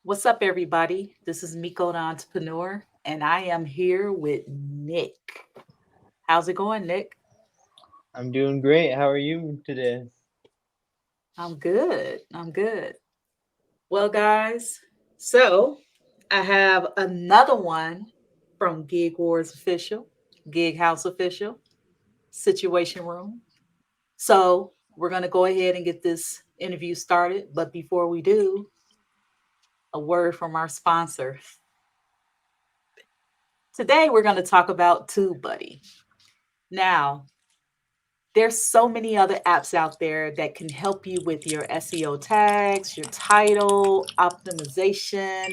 What's up, everybody? This is Mico the entrepreneur, and I am here with Nick. How's it going, Nick? I'm doing great. How are you today? I'm good. I'm good. Well, guys, so I have another one from Gig Wars Official, Gig House Official, Situation Room. So we're going to go ahead and get this interview started. But before we do, a word from our sponsor. Today, we're going to talk about Tubebuddy. Now, there's so many other apps out there that can help you with your SEO tags, your title, optimization.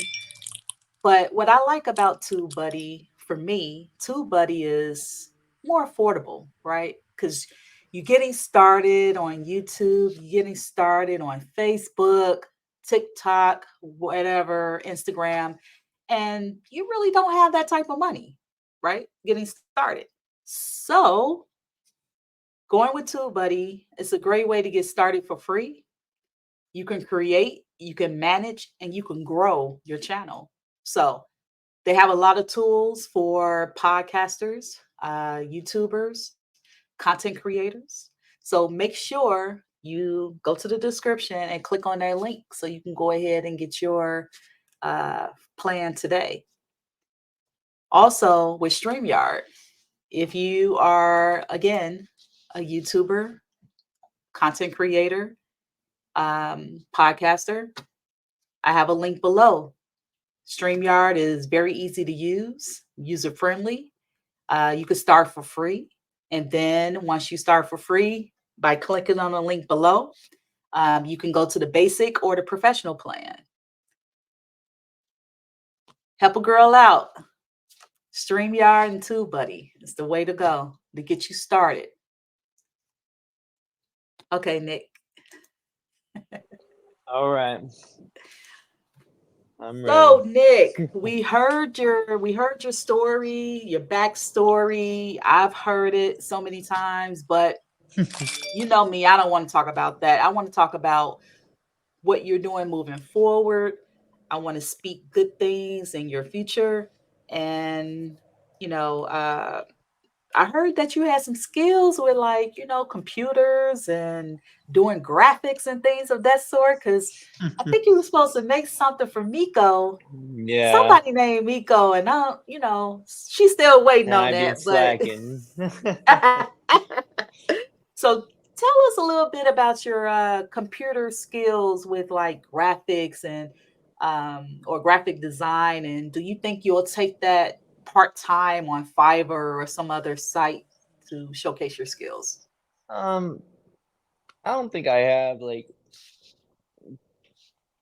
But what I like about TubeBuddy, for me, TubeBuddy is more affordable, right? Because you're getting started on YouTube, you're getting started on Facebook, TikTok, whatever, Instagram, and you really don't have that type of money, right? Getting started. So going with TubeBuddy is a great way to get started for free. You can create, you can manage, and you can grow your channel. So they have a lot of tools for podcasters, YouTubers, content creators. So make sure you go to the description and click on their link so you can go ahead and get your uh, plan today. Also, with StreamYard, if you are, again, a YouTuber, content creator, podcaster, I have a link below. StreamYard is very easy to use, user friendly. You can start for free. And then once you start for free, by clicking on the link below, you can go to the basic or the professional plan. Help a girl out. StreamYard and TubeBuddy is the way to go to get you started. Okay, Nick. All right, I'm ready. So, Nick, we heard your story, your backstory. I've heard it so many times, but you know me, I don't want to talk about that. I want to talk about what you're doing moving forward. I want to speak good things in your future. And, you know, I heard that you had some skills with like, computers and doing graphics and things of that sort. Cause I think you were supposed to make something for Mico, Yeah, somebody named Mico, and she's still waiting and on I've been that. But slacking. so tell us a little bit about your computer skills with like graphics and or graphic design, and do you think you'll take that part time on Fiverr or some other site to showcase your skills? um, I don't think I have like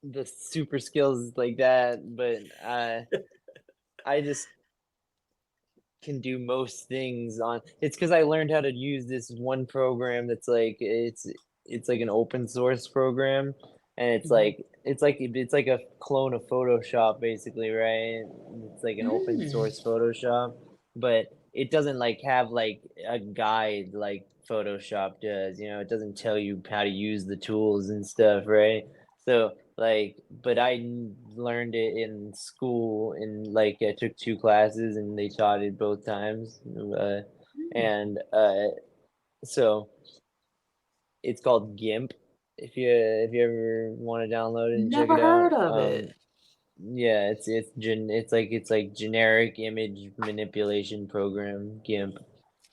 the super skills like that, but I just can do most things on. It's because I learned how to use this one program that's like it's like an open source program, and Mhm. it's like a clone of Photoshop basically, right? It's like an open Mm. source Photoshop, but it doesn't like have like a guide like Photoshop does. You know, it doesn't tell you how to use the tools and stuff, right? So like, but learned it in school, and like I took two classes and they taught it both times. Mm. And so it's called GIMP. If you ever want to download it and check Never it out, heard of it. yeah, it's like generic image manipulation program, GIMP.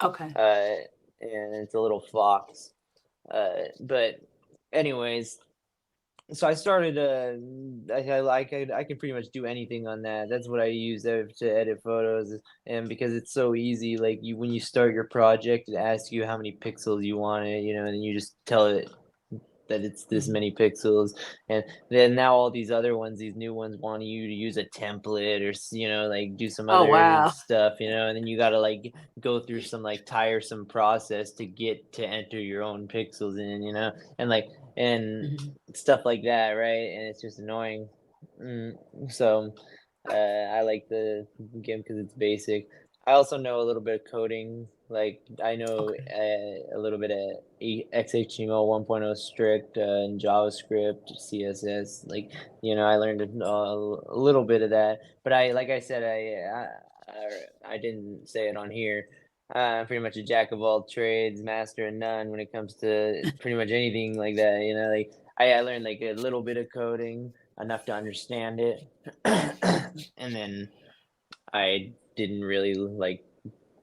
Okay. And it's a little fox. But anyways, so I started. I can pretty much do anything on that. That's what I use to edit photos, and because it's so easy, like you when you start your project, it asks you how many pixels you want it, and then you just tell it that it's this Mhm. many pixels, and then now all these other ones, these new ones, want you to use a template or like do some Oh other wow. stuff, and then you gotta like go through some like tiresome process to get to enter your own pixels in, and like and Mhm. stuff like that, right? And it's just annoying. Mm, so I like the game because it's basic. I also know a little bit of coding. Like I know Okay. a little bit of XHTML 1.0 strict and JavaScript, CSS. Like I learned a little bit of that. But like I said, I didn't say it on here. I'm pretty much a jack of all trades, master of none when it comes to pretty much anything like that. Like I learned like a little bit of coding, enough to understand it, and then I didn't really like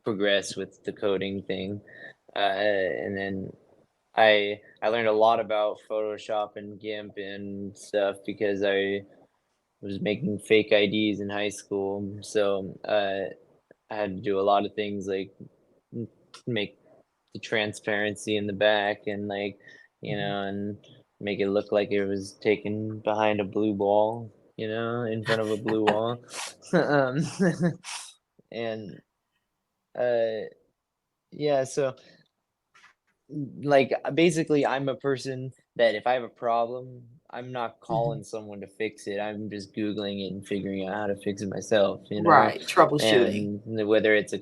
progress with the coding thing. And then I learned a lot about Photoshop and GIMP and stuff because I was making fake IDs in high school. So I had to do a lot of things like make the transparency in the back and Mhm. and make it look like it was taken behind a blue wall, in front of a blue wall. um, and uh yeah, so basically I'm a person that if I have a problem, I'm not Mhm. calling someone to fix it. I'm just Googling it and figuring out how to fix it myself. Right, troubleshooting. And whether it's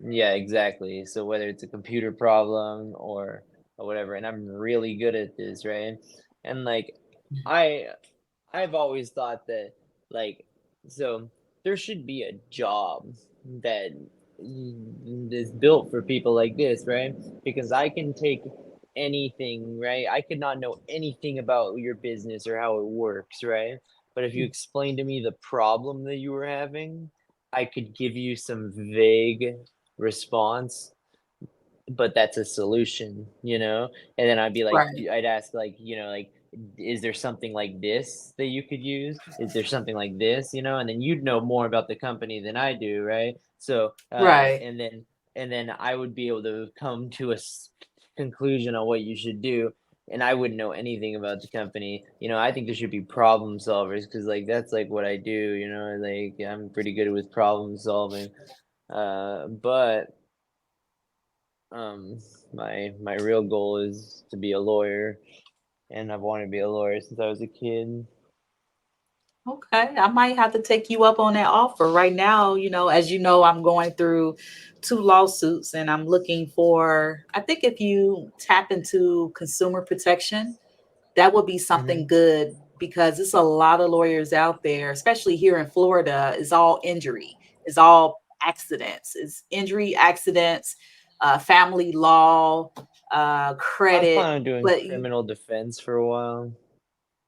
yeah, exactly. So whether it's a computer problem or whatever, and I'm really good at this, right? And Mhm. I I've always thought that like so there should be a job that is built for people like this, right? Because I can take anything, right? I could not know anything about your business or how it works, right? But if you Mm. explain to me the problem that you were having, I could give you some vague response, but that's a solution. And then I'd be like, Right. I'd ask, like, is there something like this that you could use? Is there something like this? And then you'd know more about the company than I do, right? So, Right. and then I would be able to come to a conclusion on what you should do. And I wouldn't know anything about the company. I think there should be problem solvers because, like, that's like what I do. Like I'm pretty good with problem solving. But um, my real goal is to be a lawyer, and I've wanted to be a lawyer since I was a kid. Okay, I might have to take you up on that offer. Right now, as you know, I'm going through 2 lawsuits and I'm looking for I think if you tap into consumer protection, that would be something Hmm. good because it's a lot of lawyers out there, especially here in Florida, is all injury, is all accidents, is injury, accidents, family law, I was credit, planning on doing but you criminal defense for a while,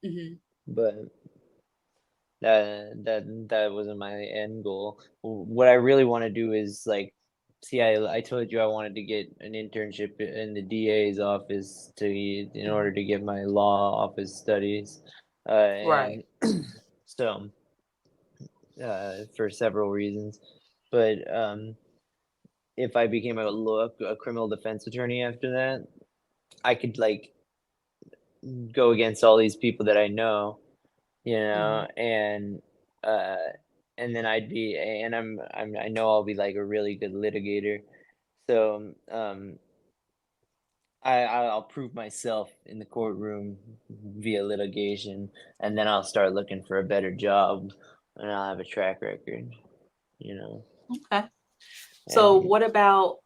mhm, but that wasn't my end goal. What I really want to do is see, I told you I wanted to get an internship in the DA's office in mhm, order to get my law office studies, right. and so for several reasons, but if I became a criminal defense attorney after that, I could go against all these people that I know, Mhm. uh, and then I know I'll be like a really good litigator. So I'll prove myself in the courtroom via litigation, and then I'll start looking for a better job, and I'll have a track record, you know, Okay. So and what about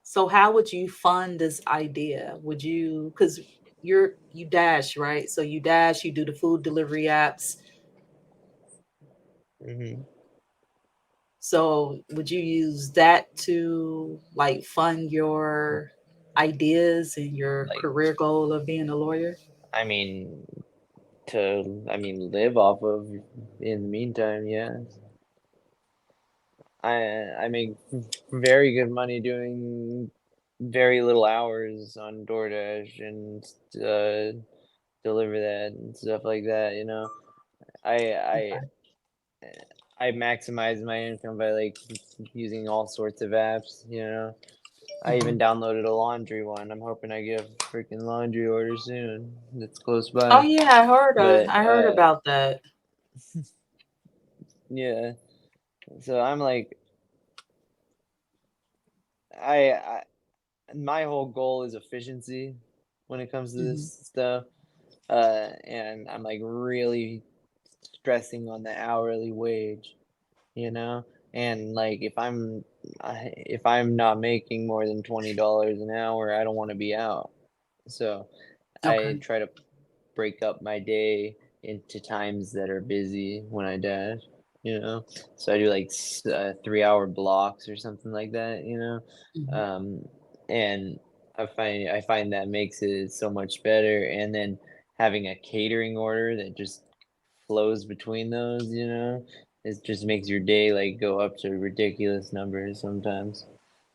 so how would you fund this idea? Would you because you dash, right? So you dash, you do the food delivery apps. mhm, So would you use that to like fund your ideas and your like career goal of being a lawyer? I mean live off of in the meantime, yeah. I make very good money doing very little hours on DoorDash and deliver that and stuff like that. I I Okay. I maximize my income by using all sorts of apps. I even Mhm. downloaded a laundry one. I'm hoping I get a freaking laundry order soon that's close Oh by. yeah, But I heard about that. yeah. So I'm like I my whole goal is efficiency when it comes to Mhm. this stuff. And I'm like really stressing on the hourly wage, you know? And like if I'm not making more than $20 an hour, I don't want to be out. So I Okay. try to break up my day into times that are busy when I dash, you know? So I do like 3-hour blocks or something like that, you know? Mhm. Um, and I find that makes it so much better. And then having a catering order that just flows between those, you know, it just makes your day like go up to ridiculous numbers sometimes.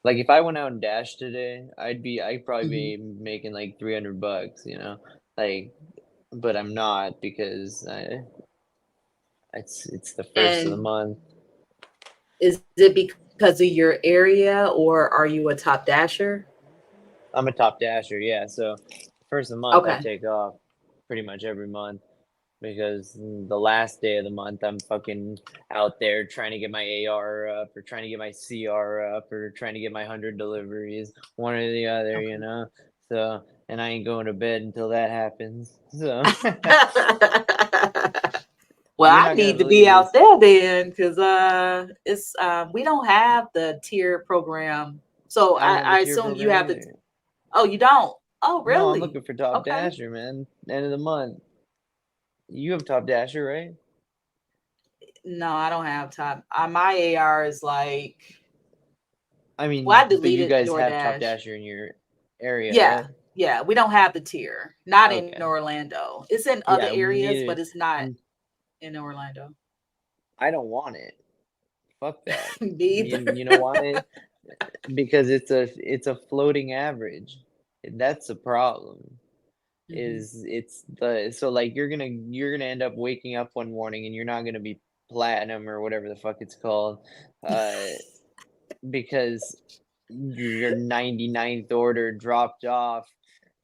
Like if I went out and dashed today, I'd probably Mhm. be making like $300, you know? Like but I'm not because it's the first of the And month. is it because of your area, or are you a top dasher? I'm a top dasher, yeah. So first of the month I Okay. take off pretty much every month because the last day of the month I'm fucking out there trying to get my AR up or trying to get my CR up or trying to get my 100 deliveries, one or the other, you Okay. know. So and I ain't going to bed until that happens. So Well, you're I not gonna need to believe be out this. there then, because it's we don't have the tier program. So I don't have the I tier assume you program have the. either. Oh, you don't. Oh, No, I'm really? looking for Top Okay. Dasher, man. End of the month. You have Top Dasher, right? No, I don't have time. My AR is like, I well, mean, I but you deleted guys have Top DoorDash. Dasher in your area, Yeah, right? yeah, we don't have the tier. Not in Okay. Orlando. It's in other Yeah, areas, neither. but it's not n- in Orlando. I don't want it. Fuck that. Me either. You know why? Because it's a floating average. That's the problem. Mhm. Is it's the so like you're gonna end up waking up one morning and you're not gonna be platinum or whatever the fuck it's called. Uh because your 99th order dropped off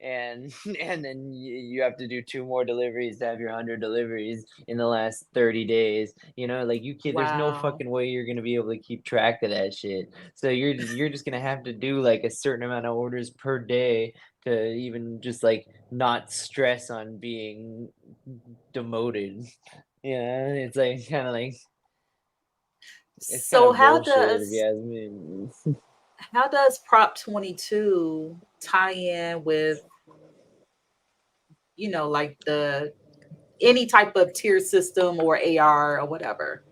and and then you have to do two more deliveries to have your 100 deliveries in the last 30 days, you know, like you can't, there's no Wow. fucking way you're going to be able to keep track of that shit. So you're just going to have to do like a certain amount of orders per day to even just like not stress on being demoted. Yeah, it's like kind of like it's kind So of bullshit if you ask me. how does Prop 22 tie in with, like the any type of tier system or AR or whatever?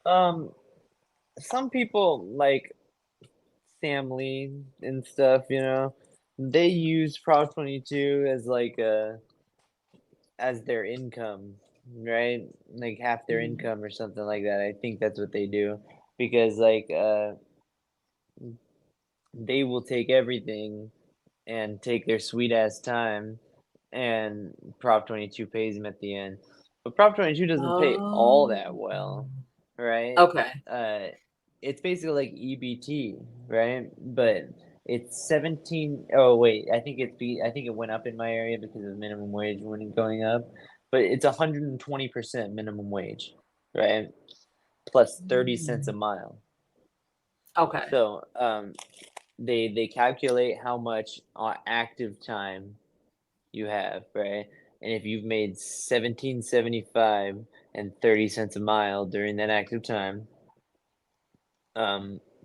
um some people like family and stuff, you know, they use Prop 22 as like as their income, right? Like half their Mhm. income or something like that. I think that's what they do because like they will take everything and take their sweet ass time and Prop 22 pays them at the end. But Prop 22 doesn't pay all Oh, that well, right? okay. Uh, it's basically like EBT, right? But it's 17. Oh wait, I think it went up in my area because of minimum wage when going up, but it's 120% minimum wage, right? Plus 30 cents a Mm. mile. Okay. So they calculate how much active time you have, right? And if you've made 17.75 and 30 cents a mile during that active time,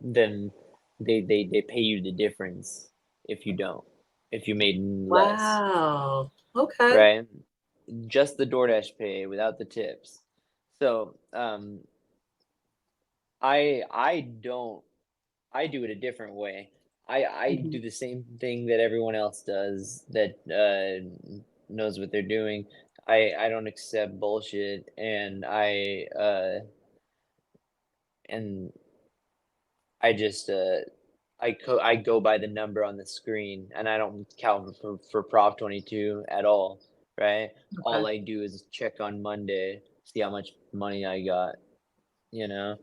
then they pay you the difference if you don't, if you made less, Wow. Okay. right? Just the DoorDash pay without the tips. So I don't I do it a different way. I Mhm. do the same thing that everyone else does that knows what they're doing. I don't accept bullshit, and and I just I go by the number on the screen, and I don't count for Prop 22 at all. Right? Okay. All I do is check on Monday, see how much money I got, you know,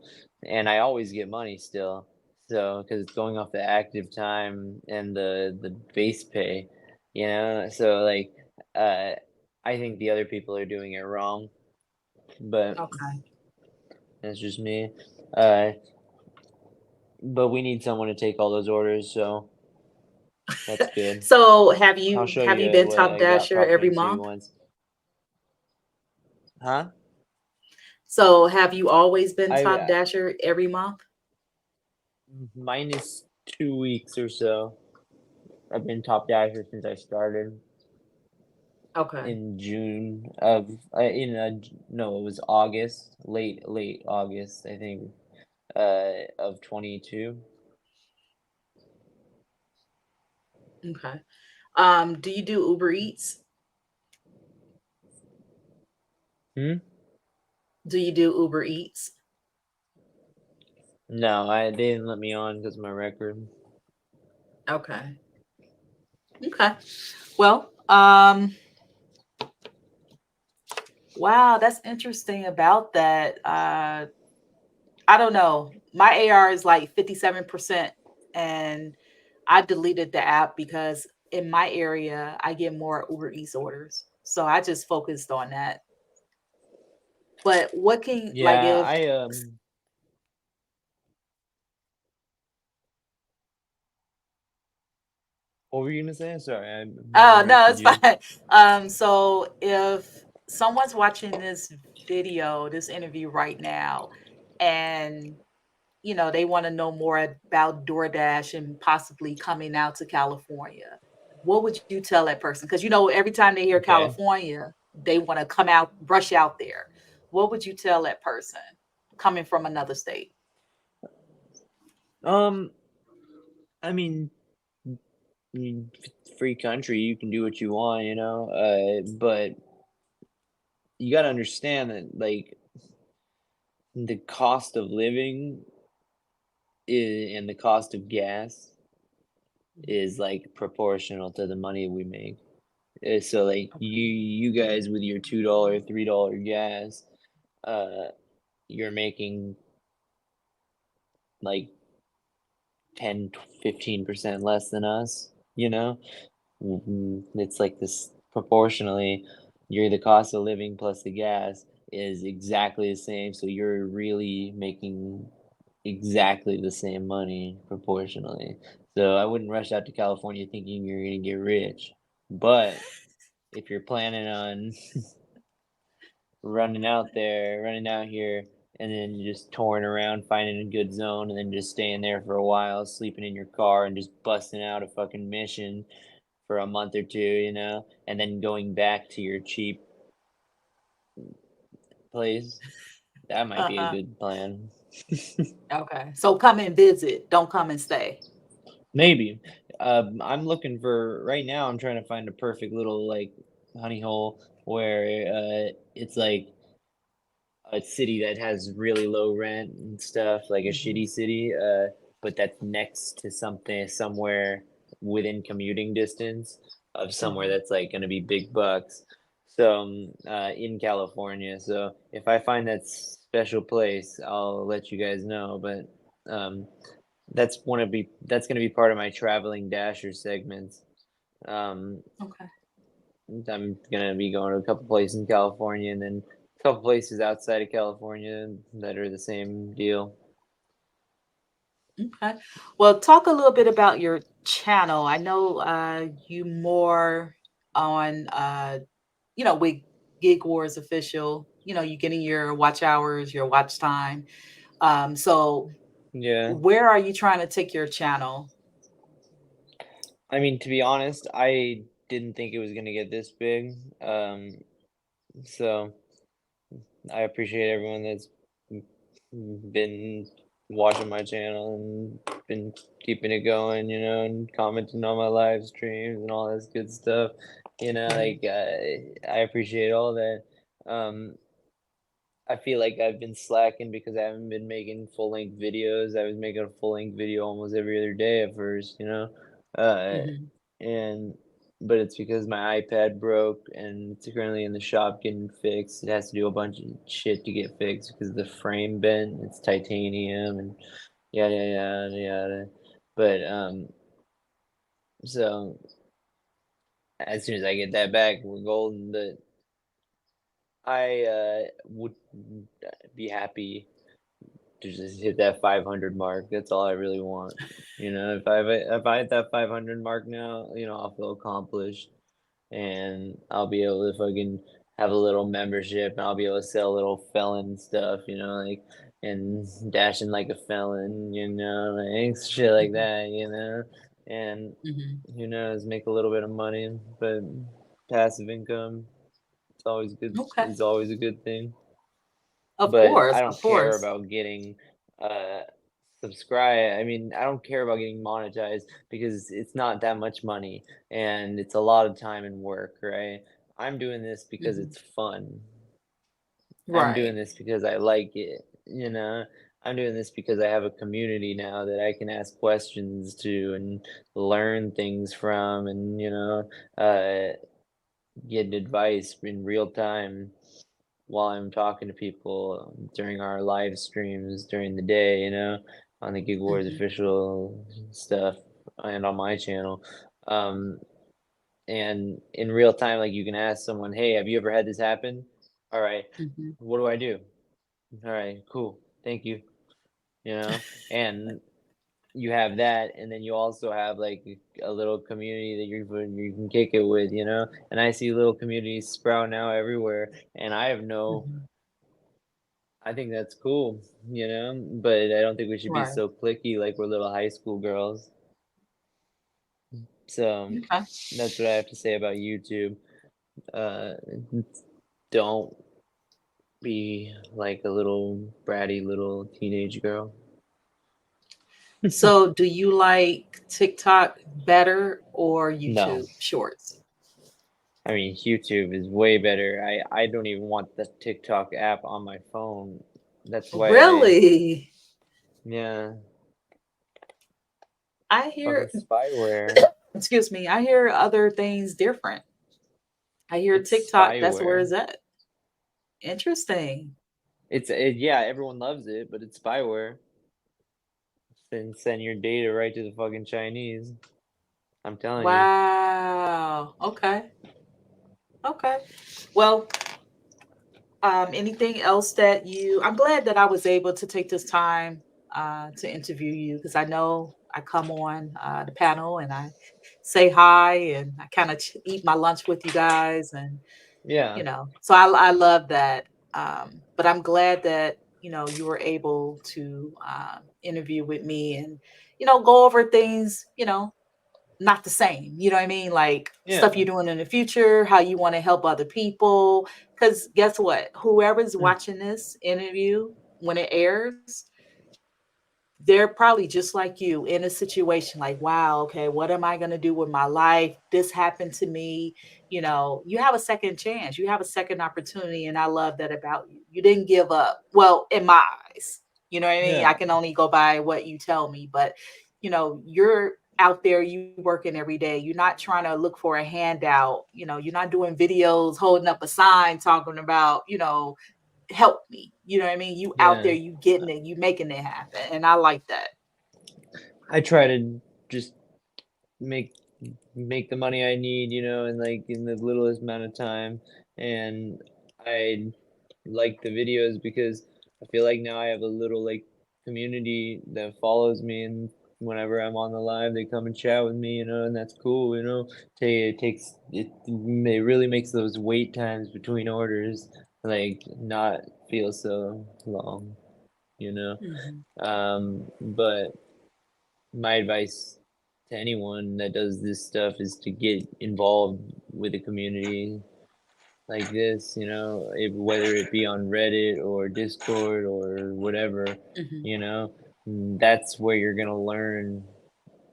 and I always get money still. So, because it's going off the active time and the base pay, you know. So like, uh, I think the other people are doing it wrong, but Okay. that's just me. Uh, but we need someone to take all those orders, so that's good. So I'll show have you you been what top I got dasher Prop every 22 month? once, huh? So have you always been I top dasher every month? minus 2 weeks or so. I've been top dasher since I started Okay. in June of no, it was August, late August, I think, of 22. Okay. Do you do Uber Eats? Hmm? Do you do Uber Eats? No, they didn't let me on because of my record. Okay. Okay. Well, wow, that's interesting about that. I don't know. My AR is like 57%, and I deleted the app because in my area I get more Uber Eats orders. So I just focused on that. But what can like Yeah, if what were you gonna say? Sorry, I oh no, interrupted it's you. fine. So if someone's watching this video, this interview right now, and they want to know more about DoorDash and possibly coming out to California, what would you tell that person? Because every time they hear Okay. California, they want to come out, rush out there. What would you tell that person coming from another state? Um, I mean, free country, you can do what you want, but you got to understand that like the cost of living and the cost of gas is like proportional to the money we make. So like you guys with your $2, $3 gas, uh, you're making like 10, 15% less than us, you know? It's like this proportionally, the cost of living plus the gas is exactly the same. So you're really making exactly the same money proportionally. So I wouldn't rush out to California thinking you're gonna get rich. But if you're planning on running out here, and then just touring around, finding a good zone, and then just staying there for a while, sleeping in your car, and just busting out a fucking mission for a month or two, and then going back to your cheap place. That might be a Uh-huh. good plan. Okay. So come and visit. Don't come and stay. Maybe. I'm looking for right now. I'm trying to find a perfect little like honey hole where it's like a city that has really low rent and stuff, like a Mhm. shitty city, but that's next to something somewhere within commuting distance of somewhere Mhm. that's like going to be big bucks. So in California. So if I find that special place, I'll let you guys know. But um, that's going to be part of my traveling dasher segments. Um, Okay. I'm gonna be going to a couple places in California and then a couple places outside of California that are the same deal. Okay. Well, talk a little bit about your channel. I know you more on with Gig Wars official, you're getting your watch hours, your watch time. So Yeah. where are you trying to take your channel? I mean, to be honest, I didn't think it was gonna get this big. So I appreciate everyone that's been watching my channel and been keeping it going, and commenting on my live streams and all this good stuff. Mhm. I appreciate all that. Um, I feel like I've been slacking because I haven't been making full length videos. I was making a full length video almost every other day at first, uh, Mhm. and but it's because my iPad broke and it's currently in the shop getting fixed. It has to do a bunch of shit to get fixed because the frame bent. It's titanium and yada yada yada. But so as soon as I get that back, we're golden. But I would be happy to just hit that 500 mark. That's all I really want. If I hit that 500 mark now, I'll feel accomplished and I'll be able to fucking have a little membership, and I'll be able to sell little felon stuff, like and dashing like a felon, like shit like Mhm, that, and mhm. who knows, make a little bit of money, but passive income, it's always good. Okay. Is always a good thing. Of But course, I of don't care course. about getting uh subscribe. I mean, I don't care about getting monetized because it's not that much money and it's a lot of time and work, right? I'm doing this because Mhm. it's fun. I'm doing Right. this because I like it. I'm doing this because I have a community now that I can ask questions to and learn things from and, get advice in real time while I'm talking to people during our live streams during the day, on the Gig Wars Mhm, official stuff and on my channel. Um, and in real time, like you can ask someone, "Hey, have you ever had this happen?" All right, mhm. what do I do? All right, cool, thank you. You know, and you have that, and then you also have like a little community that you can kick it with, And I see little communities sprout now everywhere, and Mhm. I think that's cool, but I don't think we should be Right. so clicky like we're little high school girls. So Okay. that's what I have to say about YouTube. Uh, don't be like a little bratty little teenage girl. So, do you like TikTok better or No, YouTube Shorts? I mean YouTube is way better. I don't even want the TikTok app on my phone. That's why Really? yeah, I fucking hear spyware. excuse me, I hear other things different. I hear It's TikTok, that's where spyware. it's at. Interesting. Yeah, everyone loves it, but it's spyware. Send your data right to the fucking Chinese. I'm telling you. Wow. Okay. Okay. Well, anything else that I'm glad that I was able to take this time to interview you because I know I come on the panel and I say hi and I kind of eat my lunch with you guys and Yeah, so I love that. But I'm glad that you were able to interview with me and go over things not the same. You know what I mean? Like stuff yeah. you're doing in the future, how you want to help other people. Because guess what? Whoever's Mm, watching this interview when it airs, they're probably just like you in a situation like, wow, okay, what am I going to do with my life? This happened to me. You have a second chance, you have a second opportunity. And I love that about you. You didn't give up. Well, in my eyes, you know what I mean? I yeah, can only go by what you tell me, but you're out there, you working every day. You're not trying to look for a handout. You're not doing videos, holding up a sign talking about, help me. You know what I mean? You out there, yeah. you getting it, you making it happen. And I like that. I try to just make make the money I need, in like in the littlest amount of time. And I like the videos because I feel like now I have a little like community that follows me, and whenever I'm on the live, they come and chat with me, and that's cool, it really makes those wait times between orders like not feel so long, you know. Mhm. But my advice to anyone that does this stuff is to get involved with a community like this, whether it be on Reddit or Discord or whatever, Mhm. you know, that's where you're gonna learn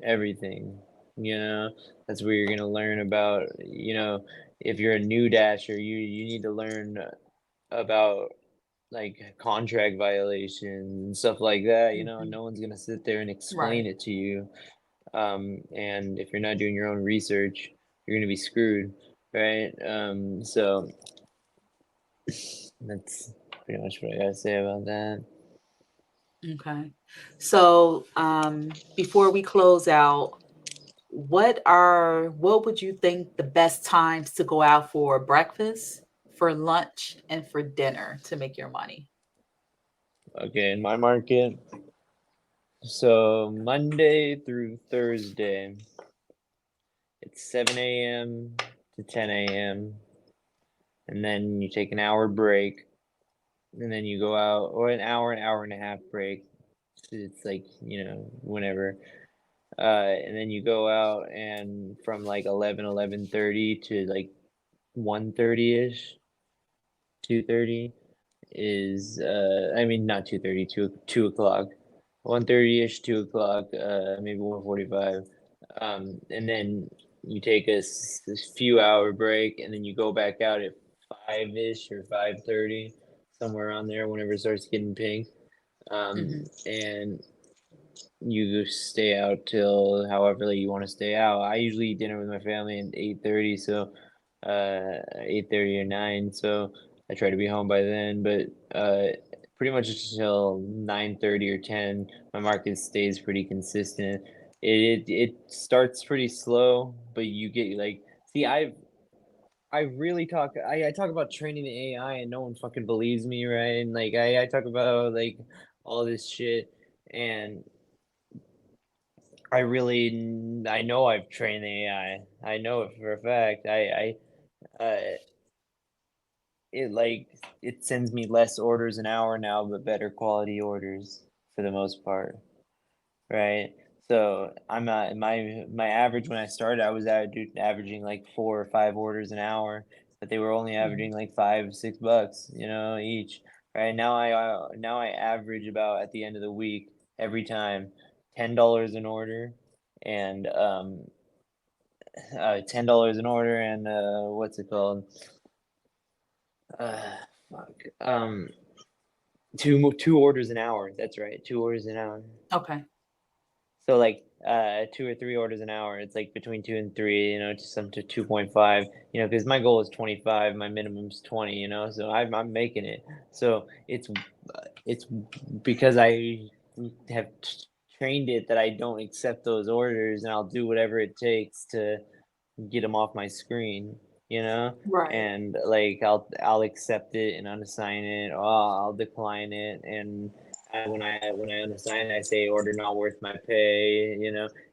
everything, you know, that's where you're gonna learn about, if you're a new dasher, you need to learn about like contract violations and stuff like that, and Mhm. no one's gonna sit there and explain Right. it to you. And if you're not doing your own research, you're gonna be screwed, right? So that's pretty much what I gotta say about that. Okay. So, before we close out, what would you think the best times to go out for breakfast, for lunch, and for dinner to make your money? Okay, in my market, so Monday through Thursday, it's 7 a.m. to 10 a.m. and then you take an hour break, and then you go out, or an hour and a half break. It's like, whenever. And then you go out, and from like 11:30 to like 1:30ish, 2:30 is, I mean, not 2:30, 2 o'clock, 1:30ish, 2 o'clock, maybe 1:45. And then you take a few hour break, and then you go back out at 5ish or 5:30, somewhere around there, whenever it starts getting pink. Hmm. And you stay out till however late you want to stay out. I usually eat dinner with my family at 8:30, so 8:30 or 9, so I try to be home by then. But pretty much until 9:30 or 10, my market stays pretty consistent. It starts pretty slow, but you get like, see, I really I talk about training the AI, and no one fucking believes me, right? And like I talk about like all this shit, and I know I've trained the AI. I know it for a fact. It like it sends me less orders an hour now, but better quality orders for the most part, right? So I'm not my average when I started, I was averaging like 4 or 5 orders an hour, but they were only Hmm. averaging like $5, $6, each. Right now I average about at the end of the week every time $10 an order, and $10 an order, and what's it called? Uh, fuck. Two orders an hour. That's right, 2 orders an hour. Okay. So like 2 or 3 orders an hour. It's like between 2 and 3. To some to 2.5. Because my goal is 25. My minimum's 20. So I'm making it. So it's because I have trained it that I don't accept those orders, and I'll do whatever it takes to get them off my screen, you know? Right. And like I'll accept it and unassign it, or I'll decline it, and when I unassign it, I say order not worth my pay.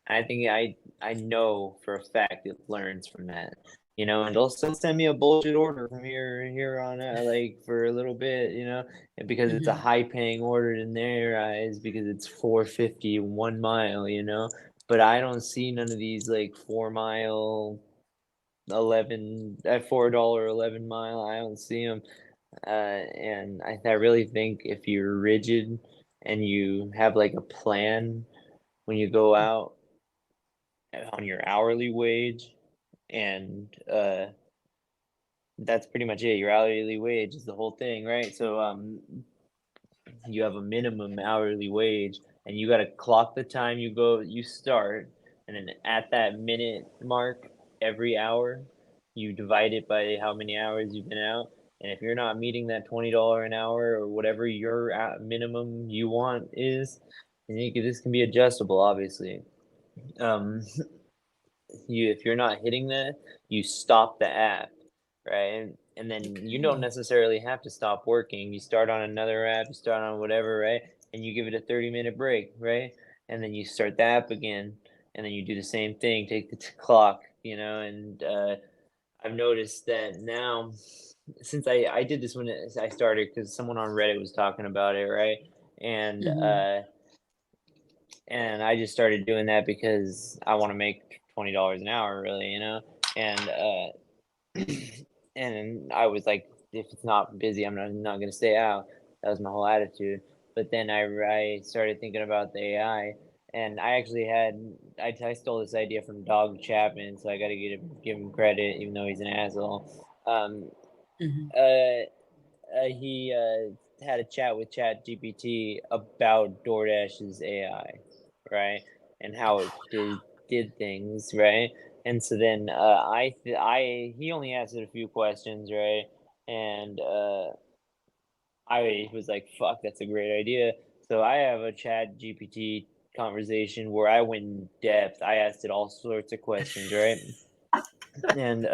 I think I know for a fact it learns from that. And they'll still send me a bullshit order from here on out, like for a little bit, and because it's a Hmm. high paying order in their eyes, because it's 450 1 mile, but I don't see none of these like 4 mile 11 at $4 11 mile. I don't see them, and I really think if you're rigid and you have like a plan when you go out on your hourly wage, and that's pretty much it. Your hourly wage is the whole thing, right? So you have a minimum hourly wage, and you got to clock the time you start, and then at that minute mark every hour you divide it by how many hours you've been out. And if you're not meeting that $20 an hour, or whatever your minimum you want is, and this can be adjustable, obviously. um if you're not hitting that, you stop the app, right? And then you don't Okay. necessarily have to stop working. You start on another app, you start on whatever, right? And you give it a 30-minute break, right? And then you start the app again, and then you do the same thing, take the clock, and I've noticed that now, since I did this when I started, because someone on Reddit was talking about it, right? And Hmm. I just started doing that because I want to make $20 an hour, really, and and I was like, if it's not busy, I'm not gonna stay out. That was my whole attitude. But then I started thinking about the AI, and I actually I stole this idea from Dog Chapman, so I got to give him credit, even though he's an asshole. Hmm. Uh, he had a chat with Chat GPT about DoorDash's AI, right, and how it did things, right. And so then I he only answered a few questions, right, and I was like, "Fuck, that's a great idea." So I have a Chat GPT conversation where I went in depth. I asked it all sorts of questions, right, and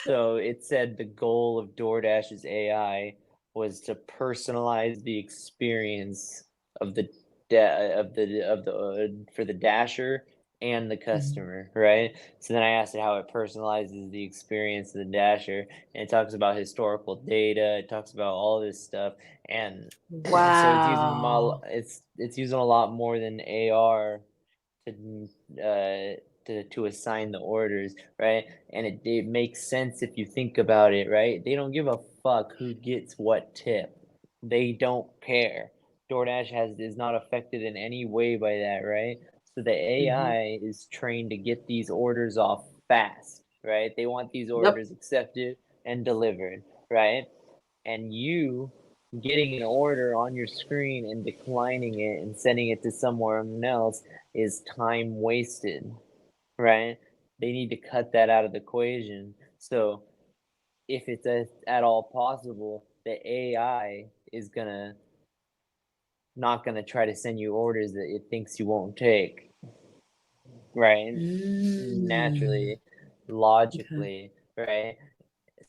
so it said the goal of DoorDash's AI was to personalize the experience of the for the dasher and the Mhm. customer, right? So then I asked it how it personalizes the experience of the Dasher, and it talks about historical data, it talks about all this stuff, and so it's using a model. Wow. It's using a lot more than AR to to assign the orders, right? And it makes sense if you think about it, right? They don't give a fuck who gets what tip. They don't care. DoorDash is not affected in any way by that, right? So the Mhm. AI is trained to get these orders off fast, right? They want these Yep. orders accepted and delivered, right? And you getting an order on your screen and declining it and sending it to someone else is time wasted, right? They need to cut that out of the equation. So if it's at all possible, the AI is gonna not gonna try to send you orders that it thinks you won't take, right? Mm. Naturally, Okay. logically, right?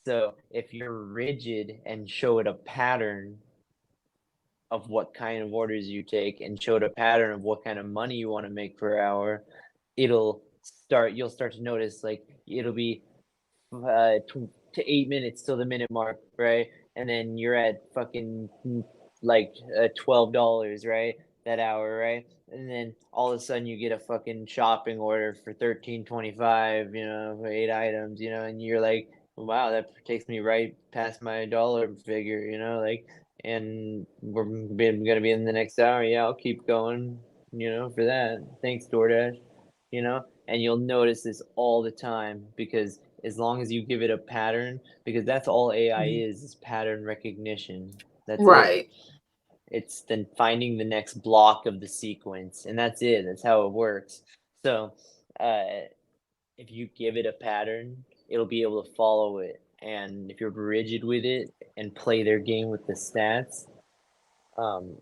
So if you're rigid and show it a pattern of what kind of orders you take and showed a pattern of what kind of money you want to make per hour, you'll start to notice like it'll be to 8 minutes till the minute mark, right? And then you're at fucking like $12, right? That hour, right? And then all of a sudden you get a fucking shopping order for 13.25, for 8 items, and you're like, wow, that takes me right past my dollar figure, like, and gonna be in the next hour. Yeah, I'll keep going, for that. Thanks, DoorDash, and you'll notice this all the time because as long as you give it a pattern, because that's all AI Mhm. is pattern recognition. That's it. Right. It's then finding the next block of the sequence, and that's it. That's how it works. So, uh, if you give it a pattern, it'll be able to follow it. And if you're rigid with it and play their game with the stats, um,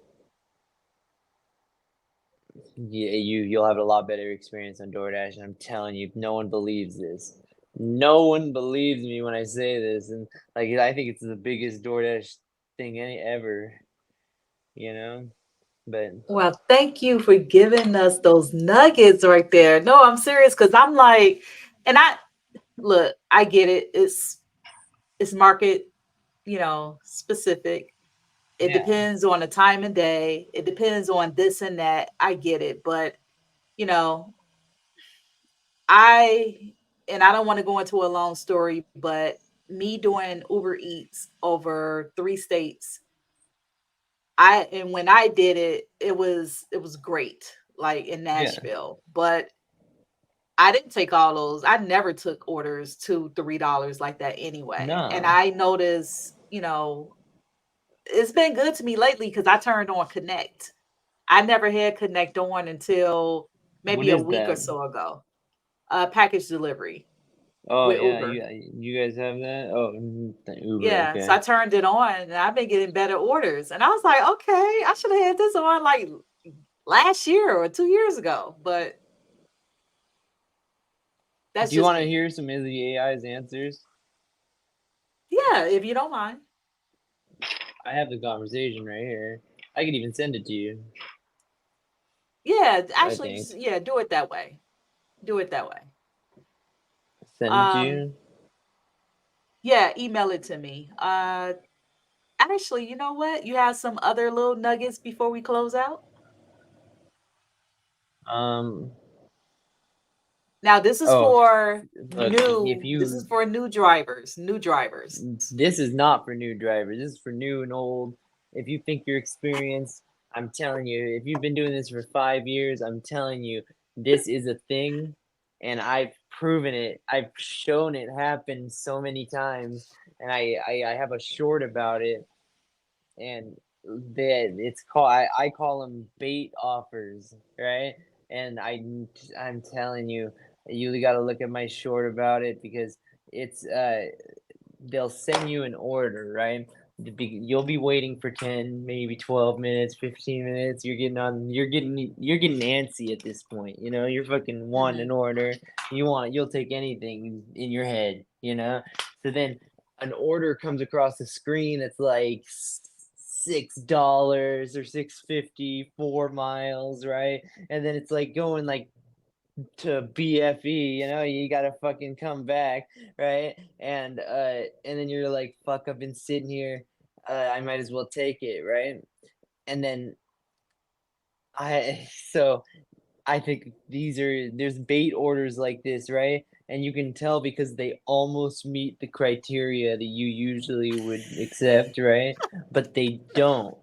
you'll have a lot better experience on DoorDash. And I'm telling you, no one believes this. No one believes me when I say this, and like I think it's the biggest DoorDash thing any ever, you know. But Well, thank you for giving us those nuggets right there. No, I'm serious because I'm like, and I look, I get it. It's market, specific. It yeah, depends on the time of day. It depends on this and that. I get it, but you know, I and I don't want to go into a long story, but me doing Uber Eats over 3 states, and when I did it, it was great, like in yeah, Nashville. But I didn't take all those. I never took orders $2, $3 like that anyway. And nah. I noticed, it's been good to me lately because I turned on Connect. I never had Connect on until What maybe a is week or that? so ago. Package delivery Oh with yeah, Uber. you guys have that? Oh, the Uber, Yeah, so okay. I turned it on and I've been getting better orders. And I was like, okay, I should have had this on like last year or 2 years ago. But that's Do you just want to me. hear some of the AI's answers? Yeah, if you don't mind. I have the conversation right here. I can even send it to you. Yeah, I actually, think yeah, do it that way. Do it that way. send it to Um, you. yeah, email it to me. Actually, you know what? You have some other little nuggets before we close out? Um. Now, this is Oh, for look, if you new drivers, new drivers. this is not for new drivers. This is for new and old. If you think you're experienced, I'm telling you, if you've been doing this for 5 years, I'm telling you, this is a thing, and I've proven it. I've shown it happen so many times, and I have a short about it, and it's called I call them bait offers, right? And I'm telling you, you got to look at my short about it because it's they'll send you an order, right? You'll be waiting for 10, maybe 12 minutes, 15 minutes. You're getting antsy at this point, you're fucking wanting an Mhm. order. You'll take anything in your head, so then an order comes across the screen that's like $6 or 6.50, 4 miles, right? And then it's like going like to BFE, you gotta fucking come back, right? And then you're like, fuck, I've been sitting here, I might as well take it, right? And then so I think there's bait orders like this, right? And you can tell because they almost meet the criteria that you usually would accept, right? But they don't,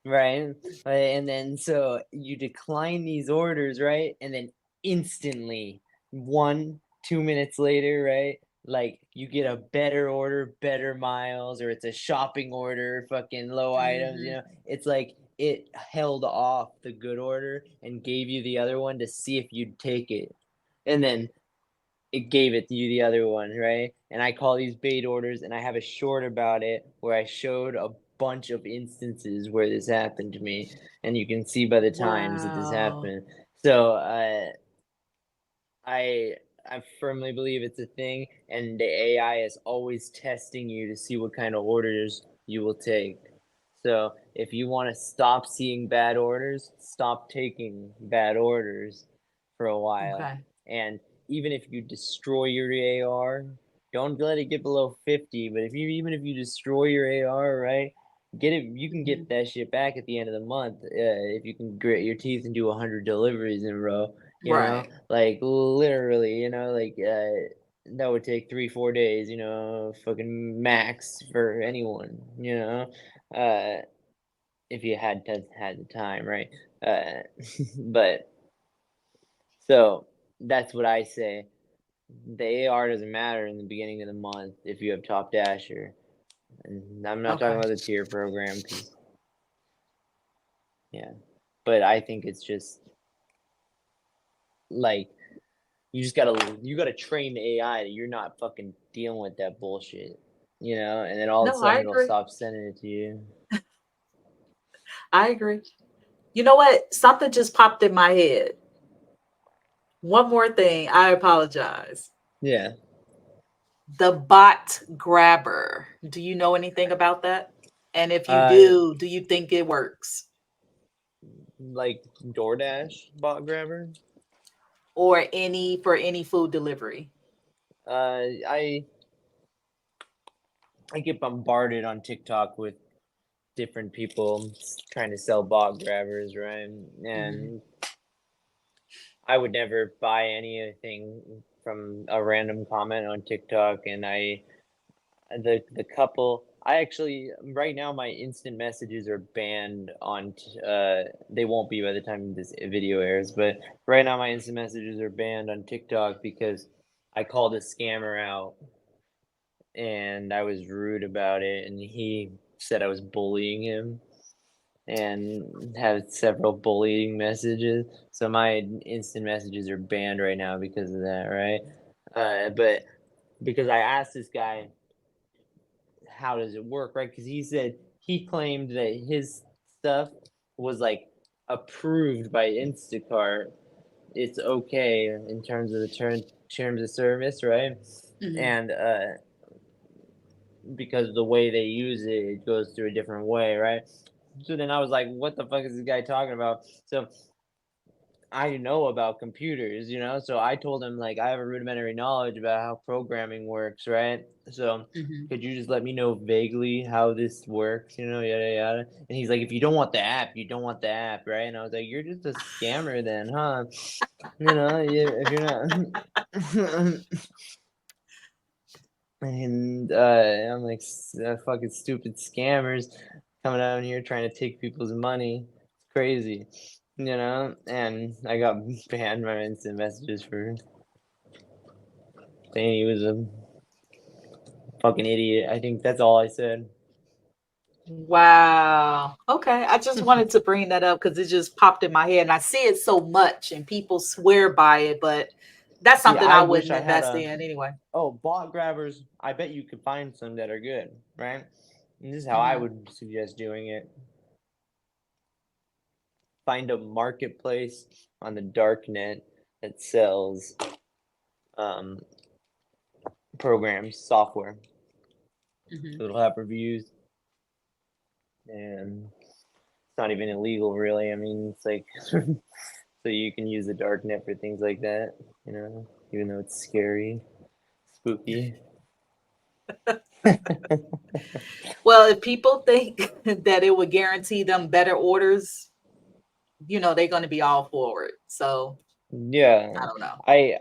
right? And then so you decline these orders, right? And then instantly, 2 minutes later, right? Like you get a better order, better miles, or it's a shopping order, fucking low items, Mhm. it's like it held off the good order and gave you the other one to see if you'd take it. And then it gave it to you the other one, right? And I call these bait orders and I have a short about it where I showed a bunch of instances where this happened to me. And you can see by the times that this Wow. happened. So I I firmly believe it's a thing, and the AI is always testing you to see what kind of orders you will take. So if you want to stop seeing bad orders, stop taking bad orders for a while. Okay. And even if you destroy your AR, don't let it get below 50. But even if you destroy your AR, right? You can get Mhm. that shit back at the end of the month if you can grit your teeth and do 100 deliveries in a row. Right. Like literally, like that would take 3 4 days, fucking max for anyone, uh if you had the time, right? uh but so that's what I say. The AR doesn't matter in the beginning of the month if you have Top Dasher, and I'm not talking Okay. about the tier program because yeah, but I think it's just like you gotta train the AI that you're not fucking dealing with that bullshit, and then all of a No, I sudden it'll agree. stop sending it to you. I agree. You know what? Something just popped in my head. One more thing. I apologize. Yeah. The bot grabber. Do you know anything about that? And if you Uh, do you think it works? like DoorDash bot grabber. Or for any food delivery? I get bombarded on TikTok with different people trying to sell bot grabbers, right? Mhm. And I would never buy anything from a random comment on TikTok, and the couple I actually right now my instant messages are banned they won't be by the time this video airs, but right now my instant messages are banned on TikTok because I called a scammer out and I was rude about it, and he said I was bullying him and had several bullying messages. So my instant messages are banned right now because of that, right? But because I asked this guy, how does it work, right? Because he said he claimed that his stuff was like approved by Instacart. It's okay in terms of the terms of service, right? Mhm. And because the way they use it, it goes through a different way, right? So then I was like, what the fuck is this guy talking about? So I know about computers, so I told him like I have a rudimentary knowledge about how programming works, right? So Mhm. could you just let me know vaguely how this works, yada yada. And he's like, if you don't want the app, you don't want the app, right? And I was like, you're just a scammer then, huh? If you're not. And I'm like, fucking stupid scammers coming out here trying to take people's money. It's crazy, And I got banned my instant messages for saying he was a fucking idiot. I think that's all I said. Wow. Okay. I just wanted to bring that up because it just popped in my head and I see it so much and people swear by it, but that's See, something I I wish wouldn't I had invest a. in anyway. Oh, bot grabbers. I bet you could find some that are good, right? And this is how I Mhm. would suggest doing it. Find a marketplace on the dark net that sells um, programs, software. Mhm. So it'll have reviews, and it's not even illegal, really. I mean, it's like So you can use the dark net for things like that, even though it's scary, spooky. Well, if people think that it would guarantee them better orders, they're going to be all for it. So Yeah, I don't know.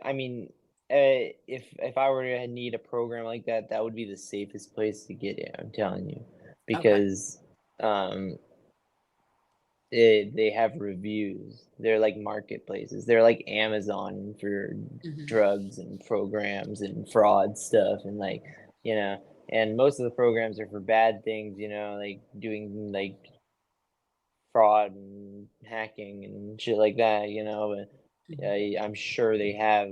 I mean, if I were to need a program like that, that would be the safest place to get it. I'm telling you, Okay. because um, they have reviews. They're like marketplaces. They're like Amazon for Hmm. drugs and programs and fraud stuff and you know, and most of the programs are for bad things, like doing like fraud and hacking and shit like that, but Hmm. I'm sure they have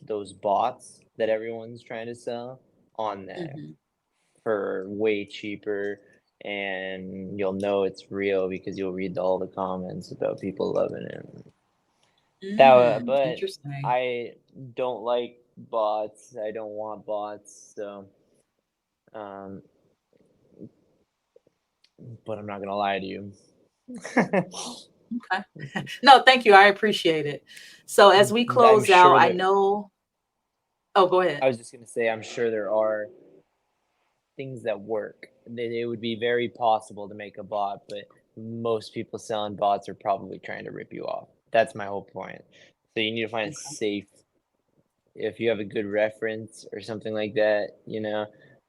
those bots that everyone's trying to sell on there Hmm. for way cheaper, and you'll know it's real because you'll read all the comments about people loving it. But Interesting. I don't like bots. I don't want bots, so um, but I'm not gonna lie to you. Okay. No, thank you. I appreciate it. So as we I'm close out, sure I there. know. Oh, go I ahead. was just gonna say, I'm sure there are things that work. It would be very possible to make a bot, but most people selling bots are probably trying to rip you off. That's my whole point. So you need to find a Okay. safe. If you have a good reference or something like that,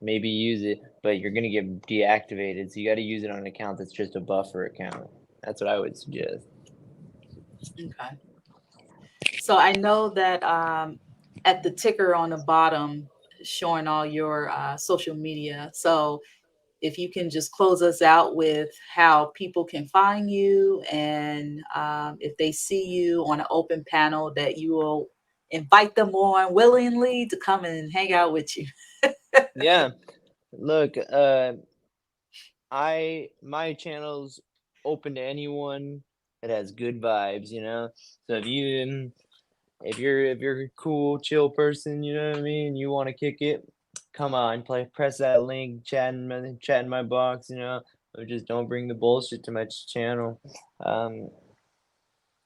maybe use it, but you're gonna get deactivated. So you got to use it on an account that's just a buffer account. That's what I would suggest. Okay. So I know that at the ticker on the bottom, showing all your social media. So if you can just close us out with how people can find you, and if they see you on an open panel, that you will invite them on willingly to come and hang out with you. Yeah. Look, my channel's open to anyone that has good vibes, So if you're a cool, chill person, you know what I mean, you want to kick it, come on, press that link, chat in my box, or just don't bring the bullshit to my channel. Um,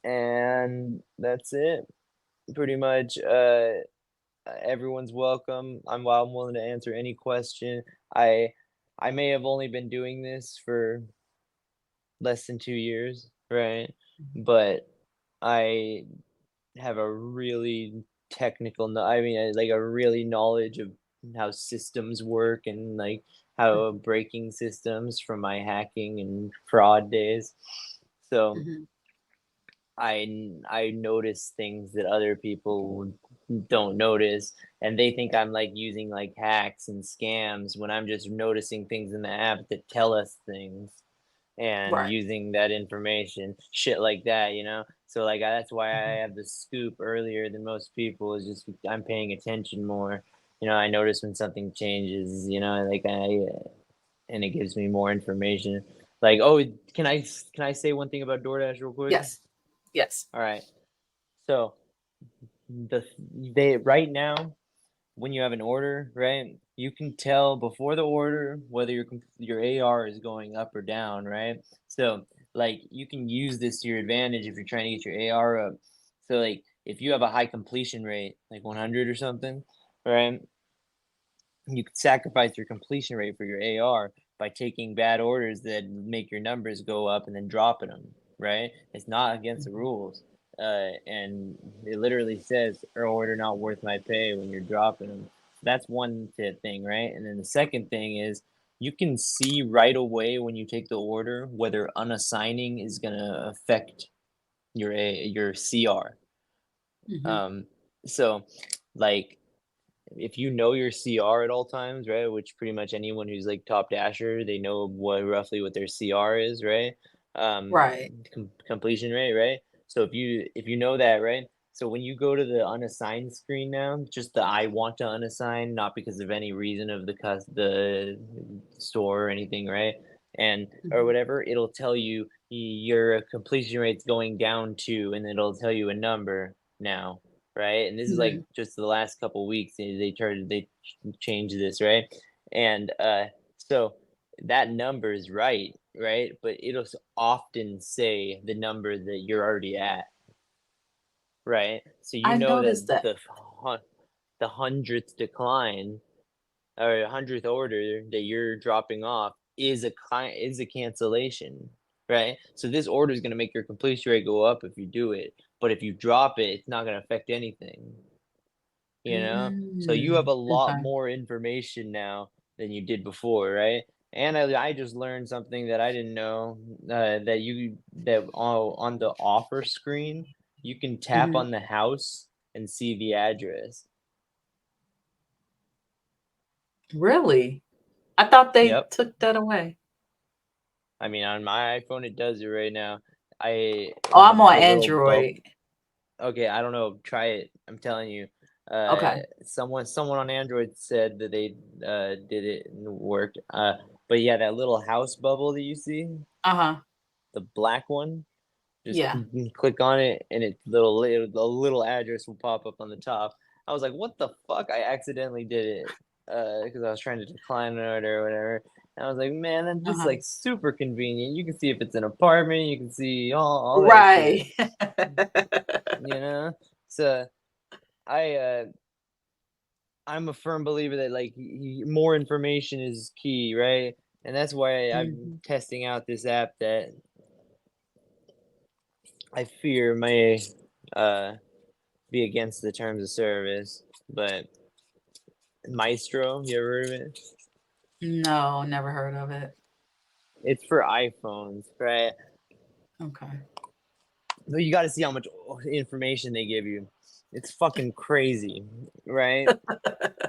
and that's it. Pretty much, everyone's welcome. I'm willing to answer any question. I I may have only been doing this for less than 2 years, right? But I have a really I mean, like a really knowledge of how systems work and like how breaking systems from my hacking and fraud days. So Mhm. I notice things that other people don't notice, and they think I'm like using like hacks and scams when I'm just noticing things in the app that tell us things and Right. using that information, shit like that, So like that's why I Mhm. have the scoop earlier than most people. Is just I'm paying attention more. I notice when something changes. And it gives me more information. Like, oh, can I say one thing about DoorDash real quick? Yes. Yes. All right. So they right now, when you have an order, right? You can tell before the order whether your AR is going up or down, right? So like you can use this to your advantage if you're trying to get your AR up. So like if you have a high completion rate, like 100 or something, right? You could sacrifice your completion rate for your AR by taking bad orders that make your numbers go up and then dropping them, right? It's not against the Mhm. rules. And it literally says, "Or order not worth my pay" when you're dropping them. That's one thing, right? And then the second thing is you can see right away when you take the order whether unassigning is going to affect your CR. Mhm. Um, so, like, if you know your CR at all times, right? Which pretty much anyone who's like top dasher, they know roughly what their CR is, right? Um, Right. completion rate, right? So if you know that, right? So when you go to the unassigned screen now, just the I want to unassign, not because of any reason of the store or anything, right? And or Mhm. whatever, it'll tell you your completion rate's going down to, and it'll tell you a number now, right? And this is like Mhm. just the last couple weeks they changed this, right? And so that number is right, right? But it'll often say the number that you're already at. right? So you I know noticed that that. the 100th decline or 100th order that you're dropping off is a cancellation, right? So this order is going to make your completion rate go up if you do it, but if you drop it, it's not going to affect anything, you know? So you have a lot Okay. more information now than you did before, right? And I just learned something that I didn't know, that on the offer screen, you can tap Mhm. on the house and see the address. Really? I thought they Yep. took that away. I mean, on my iPhone, it does it right now. I Oh, I'm on the little bub. Android. Okay, I don't know. Try it. I'm telling you. Okay. Someone on Android said that they did it and it worked. But yeah, that little house bubble that you see, Uh-huh. the black one, just Yeah. click on it, and the little address will pop up on the top. I was like, "What the fuck?" I accidentally did it because I was trying to decline an order or whatever. And I was like, "Man, that's just Uh-huh. like super convenient. You can see if it's an apartment. You can see all that shit. Right. You know." So I I'm a firm believer that like more information is key, right? And that's why I'm Mhm. testing out this app that I fear may uh be against the terms of service, but Maestro, you ever heard of it? No, never heard of it. It's for iPhones, right? Okay. But you got to see how much information they give you. It's fucking crazy, right?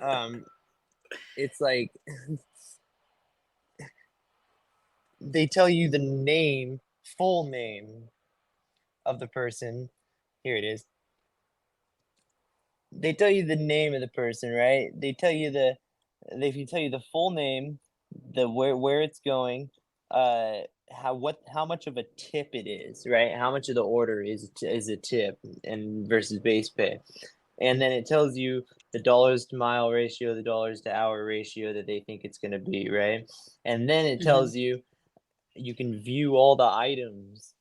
Um, it's like they tell you the name, full name of the person. Here it is. They tell you the name of the person, right? They can tell you the full name, the where it's going, how much of a tip it is, right? How much of the order is a tip and versus base pay. And then it tells you the dollars to mile ratio, the dollars to hour ratio that they think it's going to be, right? And then it Mhm. tells you you can view all the items.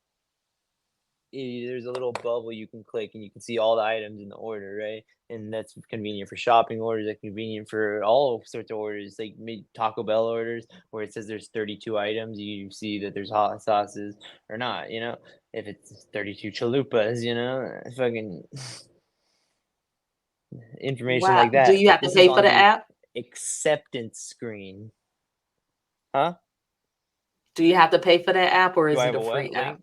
There's a little bubble you can click and you can see all the items in the order, right? And that's convenient for shopping orders. That's convenient for all sorts of orders, like Taco Bell orders where it says there's 32 items. You see that there's hot sauces or not, you know? If it's 32 chalupas, fucking information Wow. like Do that. you But have to this is pay for on the the app? acceptance screen. Huh? Do you have to pay for that app or Do is I it have a a what free app? link?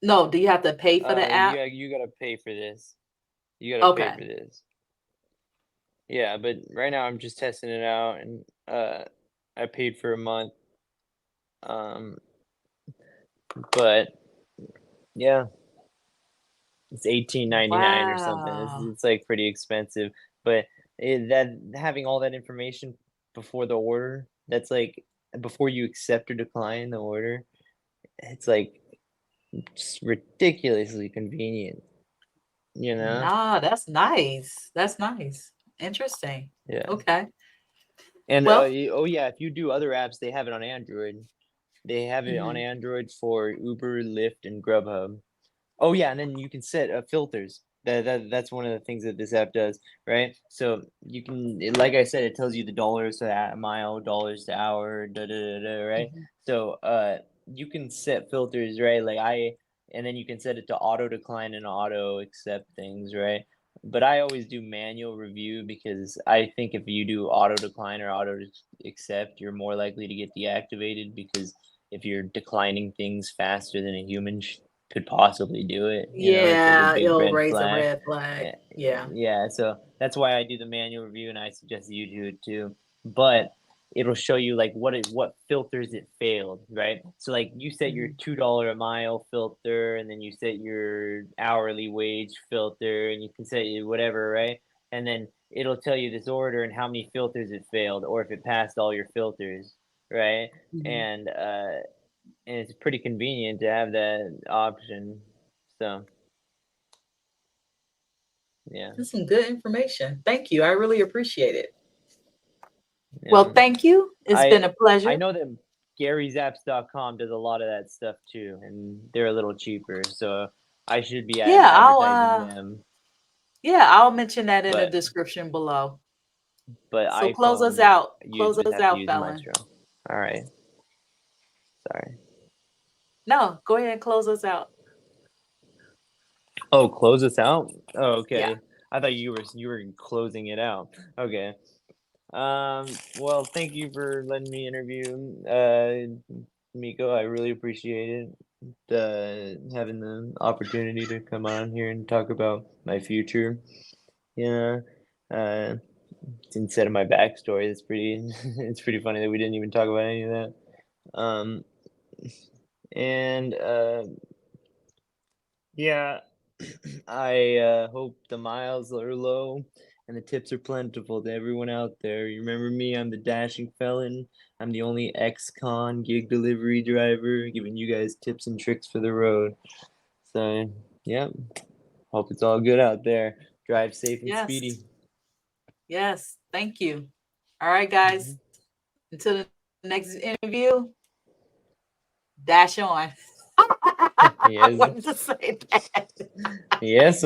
No, do you have to pay for the app? You gotta pay for this. You gotta pay Okay. for this. Yeah, but right now I'm just testing it out and I paid for a month. Um but yeah, it's 18.99 or something. Wow. It's like pretty expensive, but that having all that information before the order, that's like before you accept or decline the order, it's like just ridiculously convenient, you know? Nah, that's nice. That's nice. Interesting. Yeah. Okay. And Well, oh yeah, if you do other apps, they have it on Android. They have it on mhm, Android for Uber, Lyft, and Grubhub. Oh yeah, and then you can set filters. That's one of the things that this app does, right? So you can, like I said, it tells you the dollars to mile, dollars to hour, right? mhm, So you can set filters, right? And then you can set it to auto decline and auto accept things, right? But I always do manual review because I think if you do auto decline or auto accept, you're more likely to get deactivated because if you're declining things faster than a human could possibly do it. It's like a yeah, big it'll red raise a flag. red flag. Yeah, Yeah. yeah. So that's why I do the manual review, and I suggest you do it too. But it'll show you like what filters it failed, right? So like you set your Mhm, $2 a mile filter, and then you set your hourly wage filter, and you can set whatever, right? And then it'll tell you this order and how many filters it failed, or if it passed all your filters, right? mhm. And it's pretty convenient to have that option. So yeah, That's some good information. Thank you. I really appreciate it. Well, yeah. thank you. It's I been a I pleasure. know that Gary'sApps.com does a lot of that stuff too, and they're a little cheaper. So I should be Yeah, advertising them, I'll mention that in the but description below. So close us iPhone out. Close users us have to out, use Felon. Maestro. All right, sorry. No, go ahead and close us out. Oh, close us out. Oh, Yeah. okay. I thought you were closing it out. Okay. Well, thank you for letting me interview Mico. I really appreciate it. Having the opportunity to come on here and talk about my future. Yeah. Uh, instead of my backstory, it's pretty it's pretty funny that we didn't even talk about any of that. Um, and yeah, I hope the miles are low and the tips are plentiful to everyone out there. You remember me? I'm the Dashing Felon. I'm the only ex-con gig delivery driver giving you guys tips and tricks for the road. So, yeah, hope it's all good out there. Drive safe and Yes. speedy. Yes. Thank you. All right, guys. Mhm. Until the next interview, dash on. I Yes, wanted to say that. yes.